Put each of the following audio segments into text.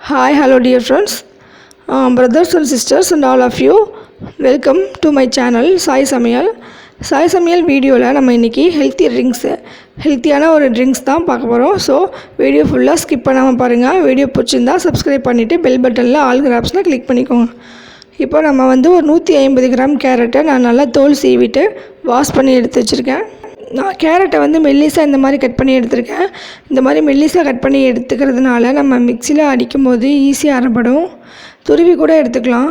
Hi, hello dear friends, brothers and sisters and all of you. Welcome to my channel Sai Samayal. Sai Samayal வீடியோவில் நம்ம இன்றைக்கி ஹெல்த்தியான ஒரு drinks தான் பார்க்க போகிறோம். ஸோ வீடியோ ஃபுல்லாக ஸ்கிப் பண்ணாமல் பாருங்கள். வீடியோ பிடிச்சிருந்தா சப்ஸ்கிரைப் பண்ணிவிட்டு பெல் பட்டனில் ஆல் கிராப்ஸில் கிளிக் பண்ணிக்கோங்க. இப்போ நம்ம வந்து ஒரு 150 கிராம் கேரட்டை நான் நல்லா தோல் சீவிட்டு வாஷ் பண்ணி எடுத்து வச்சுருக்கேன். நான் கேரட்டை வந்து மெல்லிசாக இந்த மாதிரி கட் பண்ணி எடுத்துருக்கேன். இந்த மாதிரி மெல்லிசாக கட் பண்ணி எடுத்துக்கிறதுனால நம்ம மிக்சியில் அடிக்கும்போது ஈஸியாக அரைப்படும். துருவி கூட எடுத்துக்கலாம்.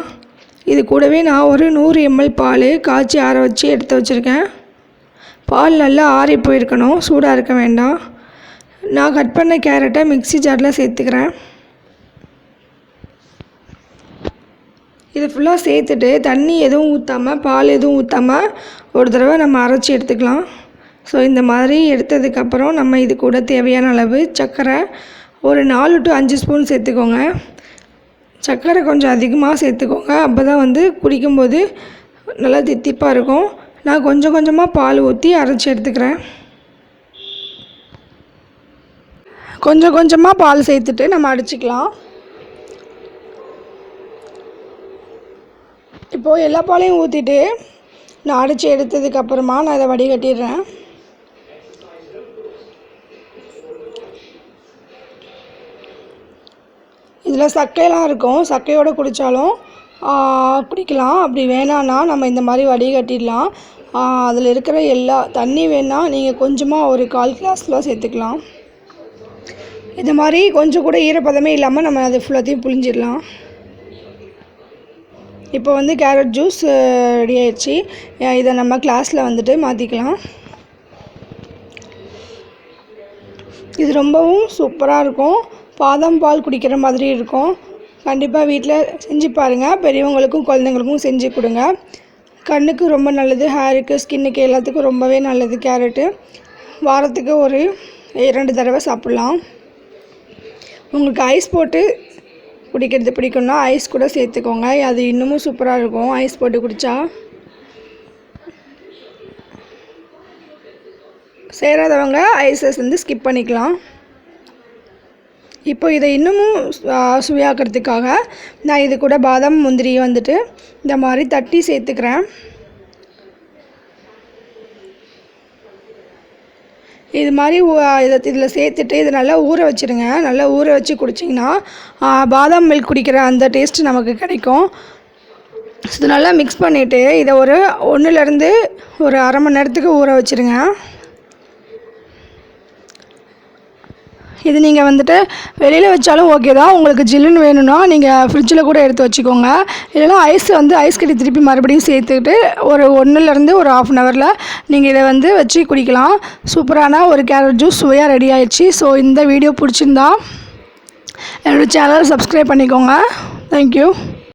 இது கூடவே நான் ஒரு 100 ml பால் காய்ச்சி ஆற வச்சு எடுத்து வச்சுருக்கேன். பால் நல்லா ஆறி போயிருக்கணும், சூடாக இருக்க வேண்டாம். நான் கட் பண்ண கேரட்டை மிக்ஸி ஜாரில் சேர்த்துக்கிறேன். இது ஃபுல்லாக சேர்த்துட்டு தண்ணி எதுவும் ஊற்றாமல் பால் எதுவும் ஊற்றாமல் ஒரு தடவை நம்ம அரைச்சி எடுத்துக்கலாம். ஸோ இந்த மாதிரி எடுத்ததுக்கப்புறம் நம்ம இது கூட தேவையான அளவு சர்க்கரை ஒரு 4 to 5 ஸ்பூன் சேர்த்துக்கோங்க. சர்க்கரை கொஞ்சம் அதிகமாக சேர்த்துக்கோங்க, அப்போ தான் வந்து குடிக்கும்போது நல்லா தித்திப்பாக இருக்கும். நான் கொஞ்சம் கொஞ்சமாக பால் ஊற்றி அரைச்சி எடுத்துக்கிறேன். கொஞ்சம் கொஞ்சமாக பால் சேர்த்துட்டு நம்ம அடிச்சுக்கலாம். இப்போது எல்லா பாலையும் ஊற்றிட்டு நான் அடித்து எடுத்ததுக்கப்புறமா நான் இதை வடிகட்டிடுறேன். இதில் சக்கையெல்லாம் இருக்கும், சக்கையோடு குடித்தாலும் குடிக்கலாம். அப்படி வேணான்னா நம்ம இந்த மாதிரி வடிகட்டிடலாம். அதில் இருக்கிற எல்லா தண்ணி வேணால் நீங்கள் கொஞ்சமாக ஒரு 1/4 கிளாஸில் சேர்த்துக்கலாம். இது மாதிரி கொஞ்சம் கூட ஈரப்பதமே இல்லாமல் நம்ம அது ஃபுல்லாத்தையும் புழிஞ்சிடலாம். இப்போ வந்து கேரட் ஜூஸ் ரெடி ஆயிடுச்சு. இதை நம்ம கிளாஸில் வந்துட்டு மாற்றிக்கலாம். இது ரொம்பவும் சூப்பராக இருக்கும். பாதாம் பால் குடிக்கிற மாதிரி இருக்கும். கண்டிப்பாக வீட்டில் செஞ்சு பாருங்கள். பெரியவங்களுக்கும் குழந்தைங்களுக்கும் செஞ்சு கொடுங்க. கண்ணுக்கு ரொம்ப நல்லது, ஹேருக்கு, ஸ்கின்னுக்கு எல்லாத்துக்கும் ரொம்பவே நல்லது கேரட்டு. வாரத்துக்கு ஒரு 2 தடவை சாப்பிட்லாம். உங்களுக்கு ஐஸ் போட்டு குடிக்கிறது பிடிக்கும்னா ஐஸ் கூட சேர்த்துக்கோங்க, அது இன்னமும் சூப்பராக இருக்கும் ஐஸ் போட்டு குடித்தா. சேராதவங்க ஐஸஸ் வந்து ஸ்கிப் பண்ணிக்கலாம். இப்போ இதை இன்னமும் சுவையாக்கிறதுக்காக நான் இது கூட பாதாம் முந்திரியை வந்துட்டு இந்த மாதிரி தட்டி சேர்த்துக்கிறேன். இது மாதிரி இதில் சேர்த்துட்டு இதை நல்லா ஊற வச்சுருங்க. நல்லா ஊற வச்சு குடிச்சிங்கன்னா பாதாம் மில்க் குடிக்கிற அந்த டேஸ்ட்டு நமக்கு கிடைக்கும். இது நல்லா மிக்ஸ் பண்ணிவிட்டு இதை ஒரு 1லேருந்து ஒரு 1/2 மணி நேரத்துக்கு ஊற வச்சுருங்க. இது நீங்கள் வந்துட்டு வெளியில் வச்சாலும் ஓகே தான். உங்களுக்கு ஜில்லுன்னு வேணும்னா நீங்கள் ஃப்ரிட்ஜில் கூட எடுத்து வச்சுக்கோங்க. இல்லைனா ஐஸ் கட்டி திருப்பி மறுபடியும் சேர்த்துக்கிட்டு ஒரு 1லேருந்து ஒரு 1/2 ஹவரில் நீங்கள் இதை வந்து வச்சு குடிக்கலாம். சூப்பரான ஒரு கேரட் ஜூஸ் சுவையாக ரெடி ஆயிடுச்சு. ஸோ இந்த வீடியோ பிடிச்சிருந்தா என்னோடய சேனலை சப்ஸ்கிரைப் பண்ணிக்கோங்க. தேங்க்யூ.